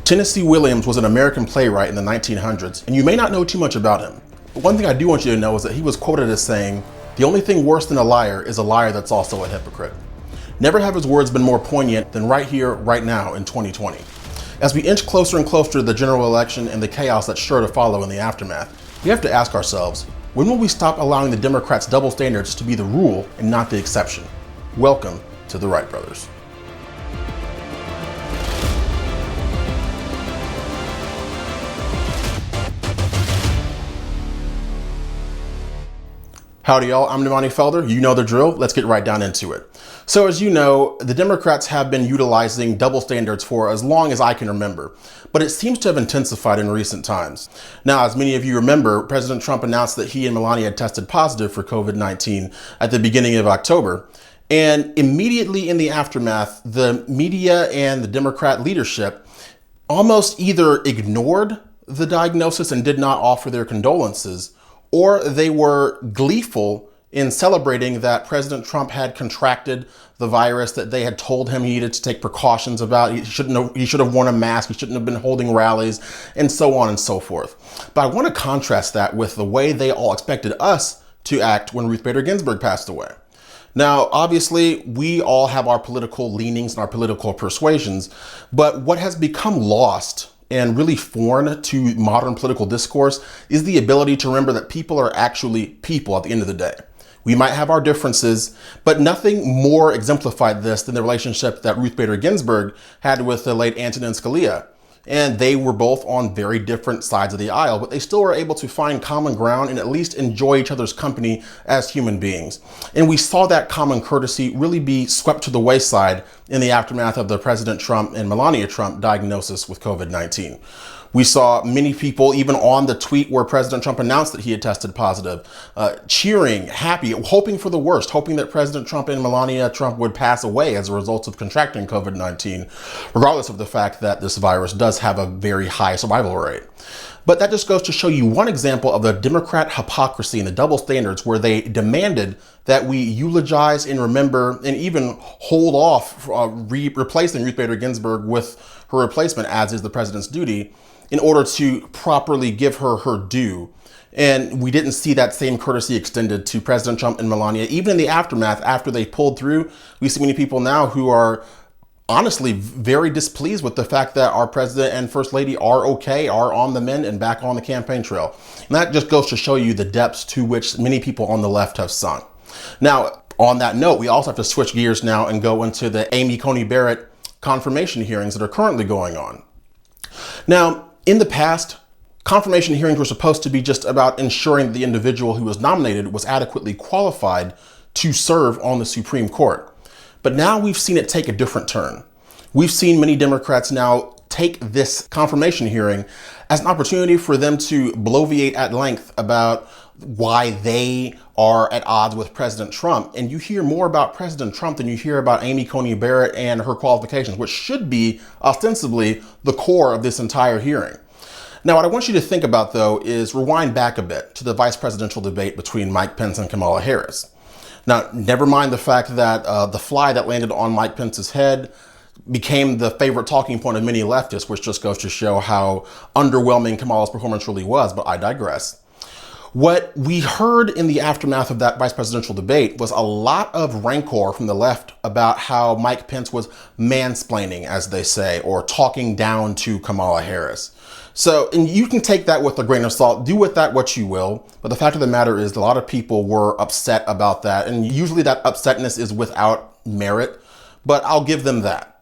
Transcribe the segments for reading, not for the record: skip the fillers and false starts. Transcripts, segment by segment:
Tennessee Williams was an American playwright in the 1900s, and you may not know too much about him. But one thing I do want you to know is that he was quoted as saying, "The only thing worse than a liar is a liar that's also a hypocrite." Never have his words been more poignant than right here, right now in 2020. As we inch closer and closer to the general election and the chaos that's sure to follow in the aftermath, we have to ask ourselves, when will we stop allowing the Democrats' double standards to be the rule and not the exception? Welcome to the Wright Brothers. Howdy y'all, I'm Damani Felder. You know the drill. Let's get right down into it. So as you know, the Democrats have been utilizing double standards for as long as I can remember, but it seems to have intensified in recent times. Now, as many of you remember, President Trump announced that he and Melania had tested positive for COVID-19 at the beginning of October. And immediately in the aftermath, the media and the Democrat leadership almost either ignored the diagnosis and did not offer their condolences, or they were gleeful in celebrating that President Trump had contracted the virus, that they had told him he needed to take precautions about. He should have worn a mask, he shouldn't have been holding rallies, and so on and so forth. But I want to contrast that with the way they all expected us to act when Ruth Bader Ginsburg passed away. Now, obviously, we all have our political leanings and our political persuasions, but what has become lost and really foreign to modern political discourse is the ability to remember that people are actually people at the end of the day. We might have our differences, but nothing more exemplified this than the relationship that Ruth Bader Ginsburg had with the late Antonin Scalia. And they were both on very different sides of the aisle, but they still were able to find common ground and at least enjoy each other's company as human beings. And we saw that common courtesy really be swept to the wayside in the aftermath of the President Trump and Melania Trump diagnosis with COVID-19. We saw many people, even on the tweet where President Trump announced that he had tested positive, cheering, happy, hoping for the worst, hoping that President Trump and Melania Trump would pass away as a result of contracting COVID-19, regardless of the fact that this virus does have a very high survival rate. But that just goes to show you one example of the Democrat hypocrisy and the double standards, where they demanded that we eulogize and remember and even hold off replacing Ruth Bader Ginsburg with her replacement, as is the president's duty, in order to properly give her her due. And we didn't see that same courtesy extended to President Trump and Melania. Even in the aftermath, after they pulled through, we see many people now who are honestly very displeased with the fact that our president and first lady are okay, are on the mend and back on the campaign trail. And that just goes to show you the depths to which many people on the left have sunk. Now, on that note, we also have to switch gears now and go into the Amy Coney Barrett confirmation hearings that are currently going on. Now, in the past, confirmation hearings were supposed to be just about ensuring that the individual who was nominated was adequately qualified to serve on the Supreme Court. But now we've seen it take a different turn. We've seen many Democrats now take this confirmation hearing as an opportunity for them to bloviate at length about why they are at odds with President Trump. And you hear more about President Trump than you hear about Amy Coney Barrett and her qualifications, which should be ostensibly the core of this entire hearing. Now, what I want you to think about, though, is rewind back a bit to the vice presidential debate between Mike Pence and Kamala Harris. Now, never mind the fact that the fly that landed on Mike Pence's head became the favorite talking point of many leftists, which just goes to show how underwhelming Kamala's performance really was, but I digress. What we heard in the aftermath of that vice presidential debate was a lot of rancor from the left about how Mike Pence was mansplaining, as they say, or talking down to Kamala Harris. So, and you can take that with a grain of salt, do with that what you will, but the fact of the matter is a lot of people were upset about that, and usually that upsetness is without merit, but I'll give them that.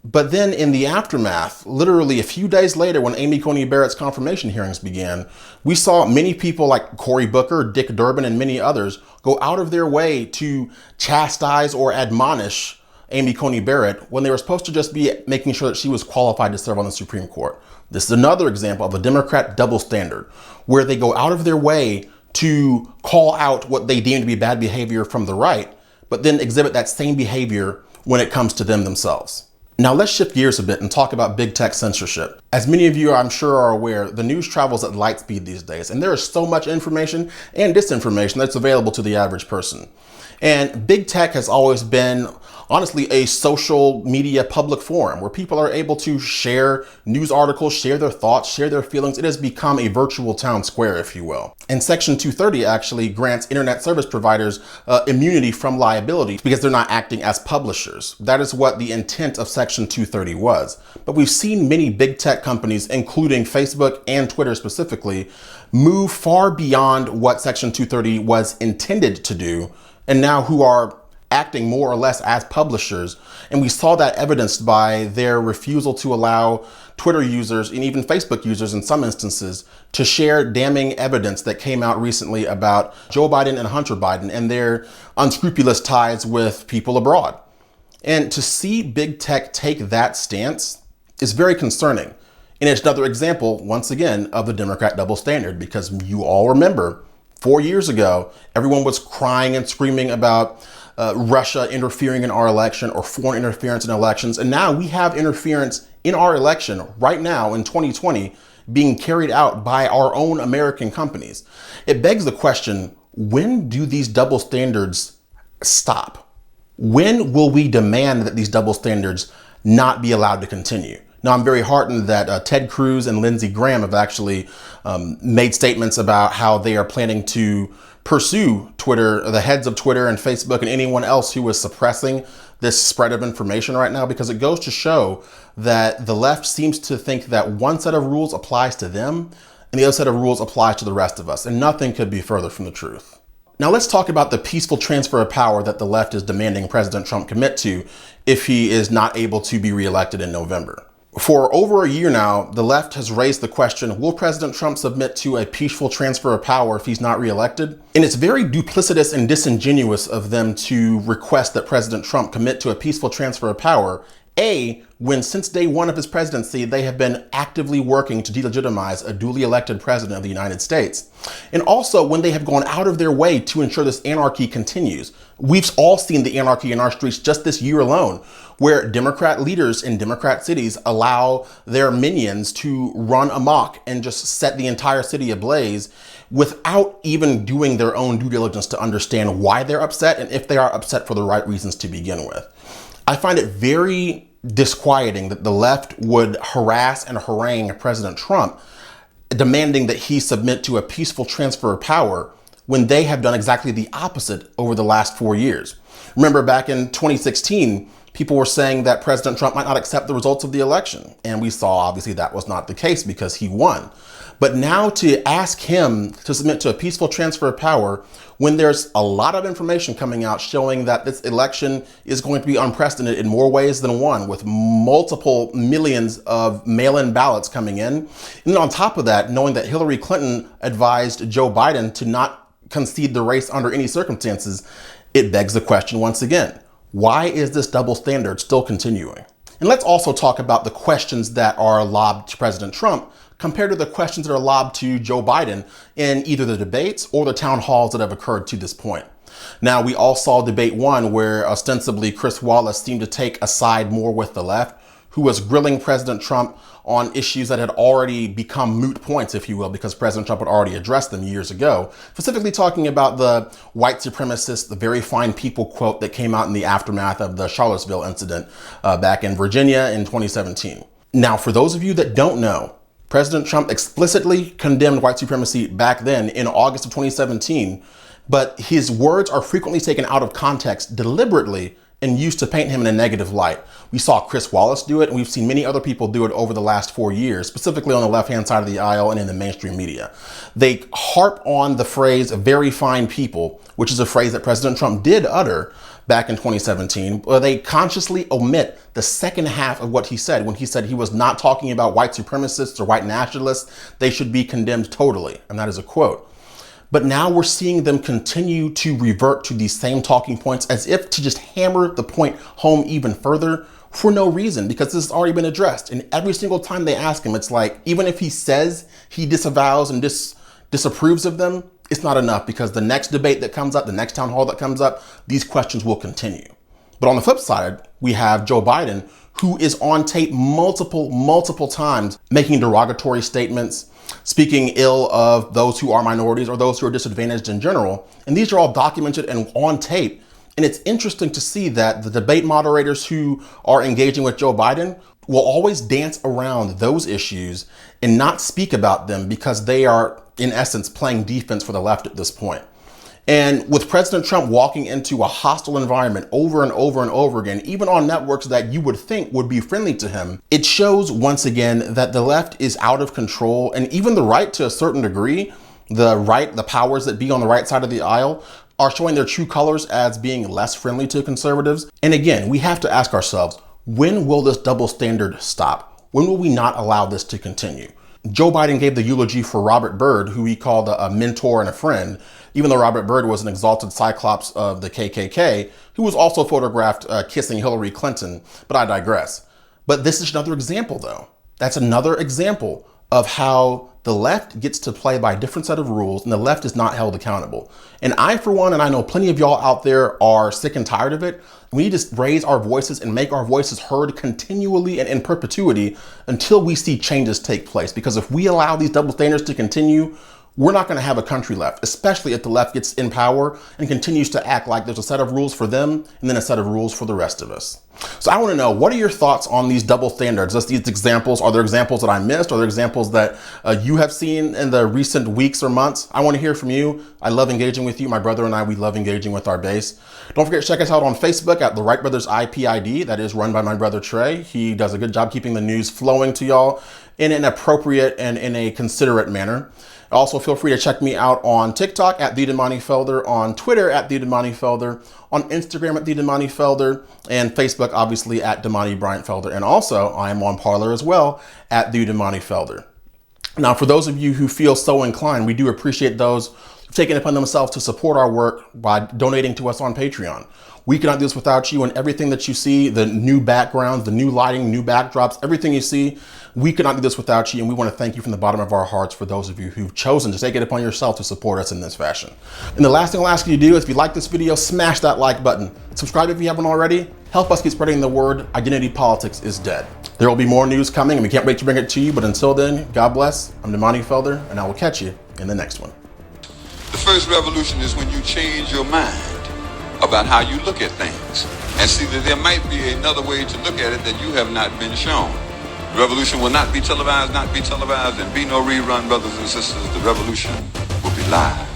But then in the aftermath, literally a few days later, when Amy Coney Barrett's confirmation hearings began, we saw many people like Cory Booker, Dick Durbin, and many others go out of their way to chastise or admonish Amy Coney Barrett when they were supposed to just be making sure that she was qualified to serve on the Supreme Court. This is another example of a Democrat double standard, where they go out of their way to call out what they deem to be bad behavior from the right, but then exhibit that same behavior when it comes to them themselves. Now let's shift gears a bit and talk about big tech censorship. As many of you, I'm sure, are aware, the news travels at light speed these days, and there is so much information and disinformation that's available to the average person. And big tech has always been honestly a social media public forum where people are able to share news articles, share their thoughts, share their feelings. It has become a virtual town square, if you will. And Section 230 actually grants internet service providers immunity from liability because they're not acting as publishers. That is what the intent of Section 230 was. But we've seen many big tech companies, including Facebook and Twitter specifically, move far beyond what Section 230 was intended to do, and now who are acting more or less as publishers. And we saw that evidenced by their refusal to allow Twitter users and even Facebook users in some instances to share damning evidence that came out recently about Joe Biden and Hunter Biden and their unscrupulous ties with people abroad. And to see big tech take that stance is very concerning. And it's another example, once again, of the Democrat double standard, because you all remember 4 years ago, everyone was crying and screaming about Russia interfering in our election or foreign interference in elections. And now we have interference in our election right now in 2020 being carried out by our own American companies. It begs the question, when do these double standards stop? When will we demand that these double standards not be allowed to continue? Now, I'm very heartened that Ted Cruz and Lindsey Graham have actually made statements about how they are planning to pursue Twitter, the heads of Twitter and Facebook and anyone else who is suppressing this spread of information right now, because it goes to show that the left seems to think that one set of rules applies to them and the other set of rules applies to the rest of us. And nothing could be further from the truth. Now let's talk about the peaceful transfer of power that the left is demanding President Trump commit to if he is not able to be reelected in November. For over a year now, the left has raised the question, will President Trump submit to a peaceful transfer of power if he's not reelected? And it's very duplicitous and disingenuous of them to request that President Trump commit to a peaceful transfer of power, when since day one of his presidency, they have been actively working to delegitimize a duly elected president of the United States. And also when they have gone out of their way to ensure this anarchy continues. We've all seen the anarchy in our streets just this year alone, where Democrat leaders in Democrat cities allow their minions to run amok and just set the entire city ablaze without even doing their own due diligence to understand why they're upset and if they are upset for the right reasons to begin with. I find it very disquieting that the left would harass and harangue President Trump, demanding that he submit to a peaceful transfer of power when they have done exactly the opposite over the last 4 years. Remember back in 2016, people were saying that President Trump might not accept the results of the election. And we saw obviously that was not the case because he won. But now to ask him to submit to a peaceful transfer of power when there's a lot of information coming out showing that this election is going to be unprecedented in more ways than one, with multiple millions of mail-in ballots coming in. And then on top of that, knowing that Hillary Clinton advised Joe Biden to not concede the race under any circumstances, it begs the question once again, why is this double standard still continuing? And let's also talk about the questions that are lobbed to President Trump compared to the questions that are lobbed to Joe Biden in either the debates or the town halls that have occurred to this point. Now, we all saw debate one where ostensibly Chris Wallace seemed to take a side more with the left, who was grilling President Trump on issues that had already become moot points, if you will, because President Trump had already addressed them years ago, specifically talking about the white supremacist, the very fine people quote that came out in the aftermath of the Charlottesville incident back in Virginia in 2017. Now, for those of you that don't know, President Trump explicitly condemned white supremacy back then in August of 2017, but his words are frequently taken out of context deliberately and used to paint him in a negative light. We saw Chris Wallace do it, and we've seen many other people do it over the last 4 years, specifically on the left-hand side of the aisle and in the mainstream media. They harp on the phrase very fine people, which is a phrase that President Trump did utter back in 2017, but they consciously omit the second half of what he said when he said he was not talking about white supremacists or white nationalists. They should be condemned totally, and that is a quote. But now we're seeing them continue to revert to these same talking points as if to just hammer the point home even further for no reason, because this has already been addressed. And every single time they ask him, it's like, even if he says he disavows and disapproves of them, it's not enough, because the next debate that comes up, the next town hall that comes up, these questions will continue. But on the flip side, we have Joe Biden, who is on tape multiple times making derogatory statements, speaking ill of those who are minorities or those who are disadvantaged in general. And these are all documented and on tape, And it's interesting to see that the debate moderators who are engaging with Joe Biden will always dance around those issues and not speak about them because they are, in essence, playing defense for the left at this point. And with President Trump walking into a hostile environment over and over and over again, even on networks that you would think would be friendly to him, it shows once again that the left is out of control, and even the right to a certain degree, the powers that be on the right side of the aisle are showing their true colors as being less friendly to conservatives. And again, we have to ask ourselves, when will this double standard stop? When will we not allow this to continue? Joe Biden gave the eulogy for Robert Byrd, who he called a mentor and a friend, even though Robert Byrd was an exalted cyclops of the KKK, who was also photographed kissing Hillary Clinton, but I digress. But this is another example, though. That's another example of how the left gets to play by a different set of rules and the left is not held accountable. And I, for one, and I know plenty of y'all out there are sick and tired of it, we need to raise our voices and make our voices heard continually and in perpetuity until we see changes take place. Because if we allow these double standards to continue, we're not going to have a country left, especially if the left gets in power and continues to act like there's a set of rules for them and then a set of rules for the rest of us. So I want to know, what are your thoughts on these double standards? Just these examples, are there examples that I missed? Are there examples that you have seen in the recent weeks or months? I want to hear from you. I love engaging with you. My brother and I, we love engaging with our base. Don't forget to check us out on Facebook at The Wright Brothers IPID. That is run by my brother Trey. He does a good job keeping the news flowing to y'all in an appropriate and in a considerate manner. Also, feel free to check me out on TikTok at the Damani Felder, on Twitter at the Damani Felder, on Instagram at the Damani Felder, and Facebook, obviously, at Damani Bryant Felder. And also, I am on Parler as well at the Damani Felder. Now, for those of you who feel so inclined, we do appreciate those who've taken it upon themselves to support our work by donating to us on Patreon. We cannot do this without you, and everything that you see, the new backgrounds, the new lighting, new backdrops, everything you see, we could not do this without you, and we want to thank you from the bottom of our hearts for those of you who've chosen to take it upon yourself to support us in this fashion. And the last thing I'll ask you to do is, if you like this video, smash that like button. Subscribe if you haven't already. Help us keep spreading the word. Identity politics is dead. There will be more news coming, and we can't wait to bring it to you. But until then, God bless. I'm Damani Felder, and I will catch you in the next one. The first revolution is when you change your mind about how you look at things and see that there might be another way to look at it that you have not been shown. The revolution will not be televised, and be no rerun, brothers and sisters. The revolution will be live.